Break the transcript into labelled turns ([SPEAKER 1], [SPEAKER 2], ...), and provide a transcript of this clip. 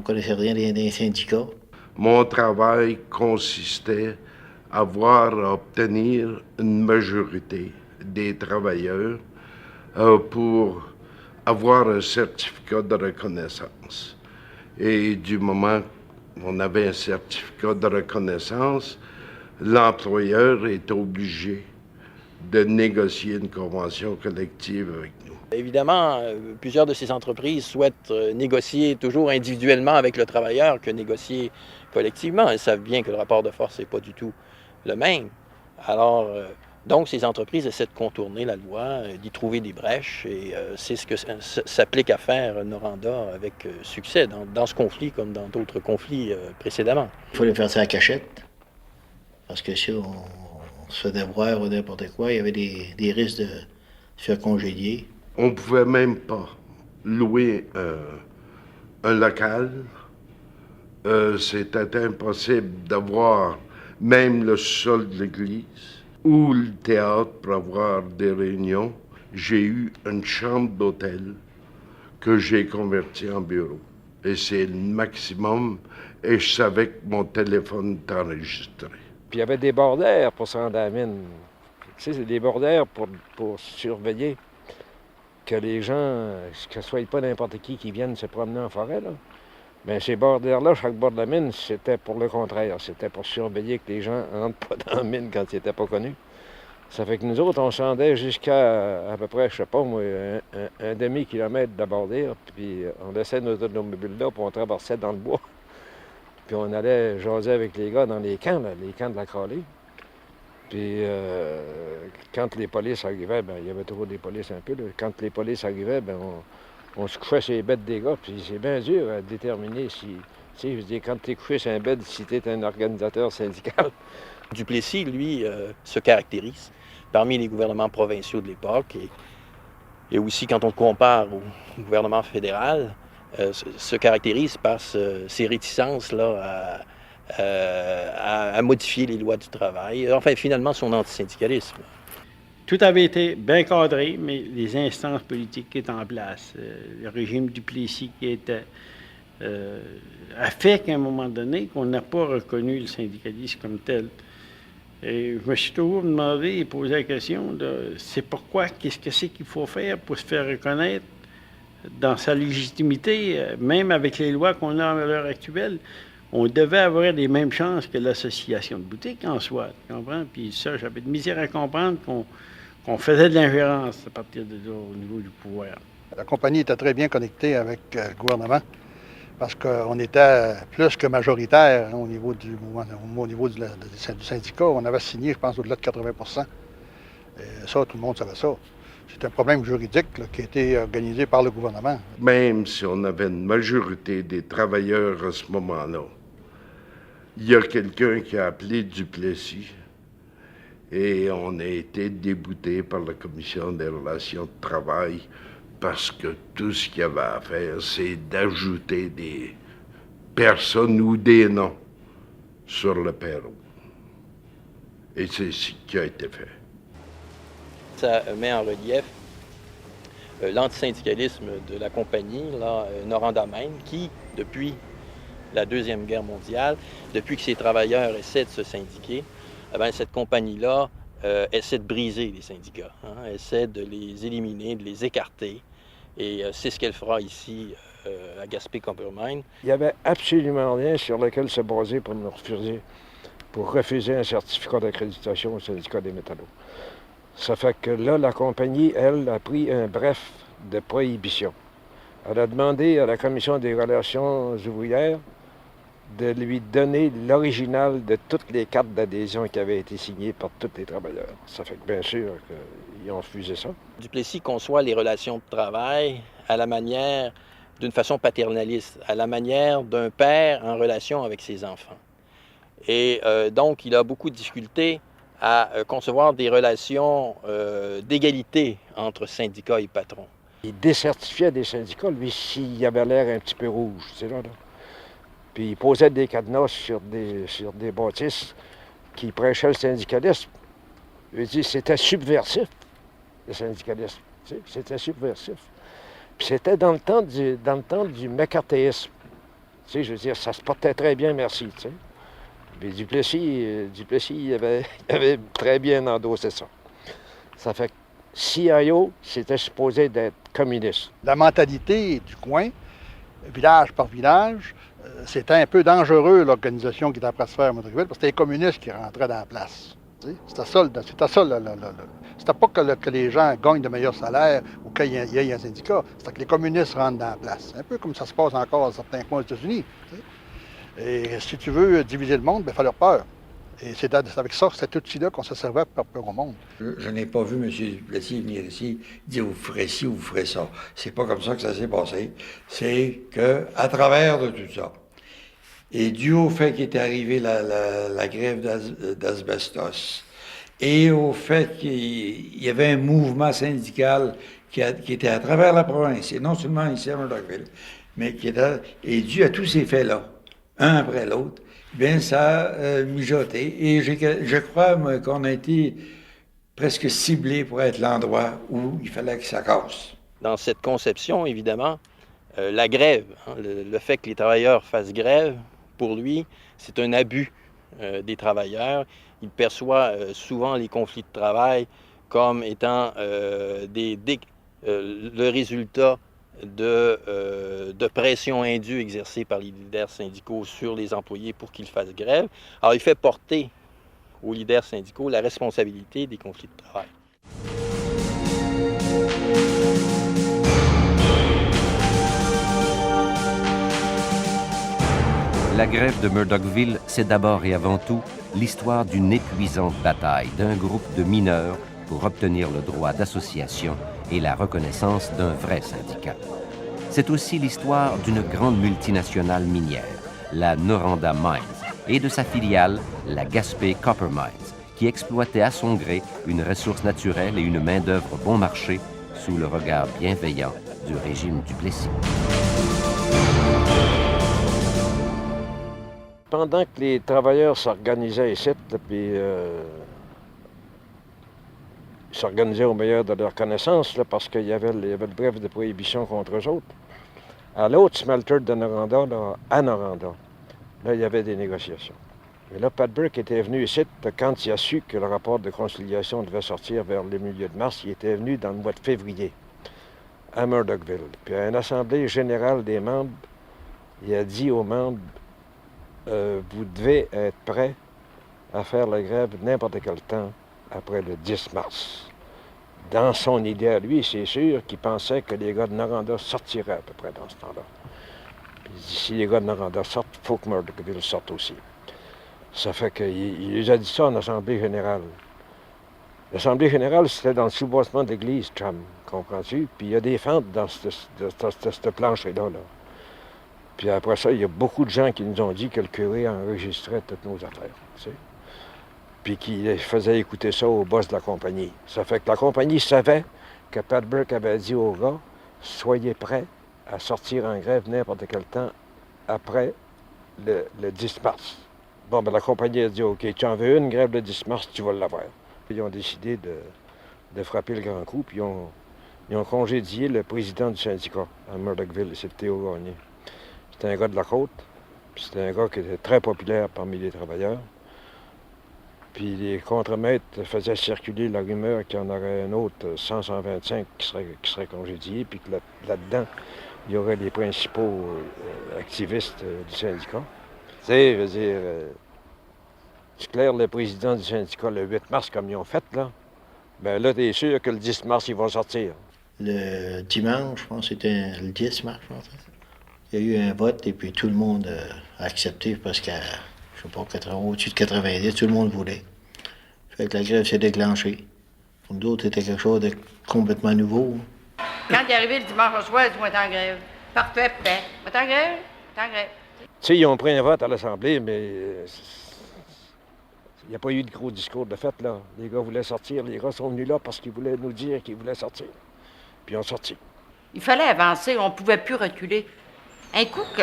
[SPEAKER 1] connaissait rien des syndicats.
[SPEAKER 2] Mon travail consistait à obtenir une majorité des travailleurs pour avoir un certificat de reconnaissance. Et du moment qu'on avait un certificat de reconnaissance, l'employeur est obligé de négocier une convention collective avec nous.
[SPEAKER 3] Évidemment, plusieurs de ces entreprises souhaitent négocier toujours individuellement avec le travailleur que négocier collectivement. Elles savent bien que le rapport de force n'est pas du tout le même. Alors, donc, ces entreprises essaient de contourner la loi, d'y trouver des brèches, et c'est ce que s'applique à faire Noranda avec succès dans ce conflit comme dans d'autres conflits précédemment.
[SPEAKER 1] Il fallait faire ça à cachette, parce que si on se faisait voir ou n'importe quoi, il y avait des risques de se faire congédier.
[SPEAKER 2] On ne pouvait même pas louer un local. C'était impossible d'avoir même le sol de l'église ou le théâtre pour avoir des réunions. J'ai eu une chambre d'hôtel que j'ai convertie en bureau. Et c'est le maximum. Et je savais que mon téléphone était enregistré.
[SPEAKER 4] Puis il y avait des bordères pour se rendre à la mine. Tu sais, c'est des bordères pour surveiller que les gens, que ce soit pas n'importe qui vienne se promener en forêt, là. Bien, ces bordères-là, chaque bord de la mine, c'était pour le contraire. C'était pour surveiller que les gens n'entrent pas dans la mine quand ils n'étaient pas connus. Ça fait que nous autres, on se rendait jusqu'à à peu près, je sais pas moi, un demi-kilomètre de bordure, puis on laissait nos automobiles-là, puis on traversait dans le bois. Puis on allait jaser avec les gars dans les camps, là, les camps de la Crowley. Puis quand les polices arrivaient, bien, il y avait toujours des polices un peu, là. Quand les polices arrivaient, bien, on se couchait sur les bêtes des gars, puis c'est bien dur à déterminer si... Tu sais, je veux dire, quand tu es couché sur un bed, si tu es un organisateur syndical.
[SPEAKER 3] Duplessis, lui, se caractérise parmi les gouvernements provinciaux de l'époque, et aussi quand on le compare au gouvernement fédéral, se caractérise par ses réticences là, à modifier les lois du travail. Enfin, finalement, son antisyndicalisme.
[SPEAKER 5] Tout avait été bien cadré, mais les instances politiques qui étaient en place, le régime Duplessis qui était, a fait qu'à un moment donné, qu'on n'a pas reconnu le syndicalisme comme tel. Et je me suis toujours demandé et posé la question de c'est pourquoi, qu'est-ce que c'est qu'il faut faire pour se faire reconnaître dans sa légitimité, même avec les lois qu'on a à l'heure actuelle. On devait avoir les mêmes chances que l'association de boutiques en soi, tu comprends? Puis ça, j'avais de misère à comprendre qu'on faisait de l'ingérence à partir de là au niveau du pouvoir.
[SPEAKER 6] La compagnie était très bien connectée avec le gouvernement parce qu'on était plus que majoritaire au niveau du syndicat. On avait signé, je pense, au-delà de 80 %. Et ça, tout le monde savait ça. C'est un problème juridique là, qui a été organisé par le gouvernement.
[SPEAKER 2] Même si on avait une majorité des travailleurs à ce moment-là, il y a quelqu'un qui a appelé Duplessis et on a été débouté par la Commission des relations de travail parce que tout ce qu'il y avait à faire, c'est d'ajouter des personnes ou des noms sur le payroll. Et c'est ce qui a été fait.
[SPEAKER 3] Ça met en relief l'antisyndicalisme de la compagnie, là, Noranda Main, qui, depuis la Deuxième Guerre mondiale, depuis que ces travailleurs essaient de se syndiquer, eh bien, cette compagnie-là essaie de briser les syndicats, hein, essaie de les éliminer, de les écarter. Et c'est ce qu'elle fera ici à Gaspé-Coppermine.
[SPEAKER 4] Il n'y avait absolument rien sur lequel se baser pour refuser un certificat d'accréditation au syndicat des métallos. Ça fait que là, la compagnie, elle, a pris un bref de prohibition. Elle a demandé à la Commission des relations ouvrières de lui donner l'original de toutes les cartes d'adhésion qui avaient été signées par tous les travailleurs. Ça fait que, bien sûr, qu'ils ont refusé ça.
[SPEAKER 3] Duplessis conçoit les relations de travail à la manière d'une façon paternaliste, à la manière d'un père en relation avec ses enfants. Et donc, il a beaucoup de difficultés à concevoir des relations d'égalité entre syndicats et patrons.
[SPEAKER 4] Il décertifiait des syndicats, lui, s'il avait l'air un petit peu rouge, c'est là. Puis il posait des cadenas sur des bâtisses qui prêchaient le syndicalisme. Je dis, c'était subversif, le syndicalisme. Tu sais, c'était subversif. Puis c'était dans le temps du macarthéisme. Tu sais, je veux dire, ça se portait très bien, merci, tu sais. Mais Duplessis, il avait très bien endossé ça. Ça fait que CIO, c'était supposé d'être communiste.
[SPEAKER 6] La mentalité du coin, village par village, c'était un peu dangereux, l'organisation qui était après se faire à Murdochville, parce que c'était les communistes qui rentraient dans la place. C'était ça. C'était pas que les gens gagnent de meilleurs salaires ou qu'il y ait un syndicat. C'était que les communistes rentrent dans la place. Un peu comme ça se passe encore dans certains coins aux États-Unis. Et si tu veux diviser le monde, il faut leur peur. Et c'est avec ça, cet outil-là qu'on se servait pour faire peur au monde.
[SPEAKER 7] Je n'ai pas vu M. Duplessis venir ici dire « vous ferez ci ou vous ferez ça ». C'est pas comme ça que ça s'est passé. C'est qu'à travers de tout ça, et dû au fait qu'était arrivée la grève d'asbestos, et au fait qu'il y avait un mouvement syndical qui était à travers la province, et non seulement ici à Murdochville, mais qui était, et dû à tous ces faits-là, un après l'autre, bien ça a mijoté. Et je crois qu'on a été presque ciblé pour être l'endroit où il fallait que ça casse.
[SPEAKER 3] Dans cette conception, évidemment, la grève, le fait que les travailleurs fassent grève, pour lui, c'est un abus des travailleurs. Il perçoit souvent les conflits de travail comme étant le résultat de pression indue exercée par les leaders syndicaux sur les employés pour qu'ils fassent grève. Alors, il fait porter aux leaders syndicaux la responsabilité des conflits de travail.
[SPEAKER 8] La grève de Murdochville, c'est d'abord et avant tout l'histoire d'une épuisante bataille d'un groupe de mineurs pour obtenir le droit d'association et la reconnaissance d'un vrai syndicat. C'est aussi l'histoire d'une grande multinationale minière, la Noranda Mines, et de sa filiale, la Gaspé Copper Mines, qui exploitait à son gré une ressource naturelle et une main-d'œuvre bon marché sous le regard bienveillant du régime Duplessis.
[SPEAKER 4] Pendant que les travailleurs s'organisaient ici, puis s'organisaient au meilleur de leur connaissance, là, parce qu'il y avait le bref de prohibition contre eux autres, à l'autre smelter de Noranda, là, à Noranda, là, il y avait des négociations. Et là, Pat Burke était venu ici, quand il a su que le rapport de conciliation devait sortir vers le milieu de mars, il était venu dans le mois de février, à Murdochville. Puis à une assemblée générale des membres, il a dit aux membres, vous devez être prêts à faire la grève n'importe quel temps après le 10 mars. Dans son idée à lui, c'est sûr qu'il pensait que les gars de Noranda sortiraient à peu près dans ce temps-là. Puis il dit, si les gars de Noranda sortent, il faut que Murdochville sorte aussi. Ça fait qu'il les a dit ça en Assemblée générale. L'Assemblée générale, c'était dans le sous-boisement de l'église, Chum, comprends-tu? Puis il y a des fentes dans cette plancher-là. Là. Puis après ça, il y a beaucoup de gens qui nous ont dit que le curé enregistrait toutes nos affaires, tu sais. Puis qu'il faisait écouter ça au boss de la compagnie. Ça fait que la compagnie savait que Pat Burke avait dit aux gars, soyez prêts à sortir en grève n'importe quel temps après le 10 mars. Bon, ben la compagnie a dit, OK, tu en veux une grève le 10 mars, tu vas l'avoir. Puis ils ont décidé de frapper le grand coup, puis ils ont congédié le président du syndicat à Murdochville, c'est Théo Gagné. C'était un gars de la côte, puis c'était un gars qui était très populaire parmi les travailleurs. Puis les contremaîtres faisaient circuler la rumeur qu'il y en aurait un autre 125 qui serait congédié, puis que là-dedans, il y aurait les principaux activistes du syndicat. Tu sais, je veux dire, c'est clair, le président du syndicat, le 8 mars, comme ils ont fait, là, bien là, t'es sûr que le 10 mars, ils vont sortir.
[SPEAKER 1] Le dimanche, je pense que c'était le 10 mars, je pense. Il y a eu un vote et puis tout le monde a accepté parce qu'à, je sais pas, au-dessus de 90, tout le monde voulait. Fait que la grève s'est déclenchée. Pour d'autres, c'était quelque chose de complètement nouveau.
[SPEAKER 9] Quand il est arrivé le dimanche au soir, il dit, on est en grève. Parfait, prêt. On est en grève? On est en grève.
[SPEAKER 4] Tu sais, ils ont pris un vote à l'Assemblée, mais il n'y a pas eu de gros discours de fait, là. Les gars voulaient sortir. Les gars sont venus là parce qu'ils voulaient nous dire qu'ils voulaient sortir. Puis ils ont sorti.
[SPEAKER 9] Il fallait avancer. On ne pouvait plus reculer. Un coup que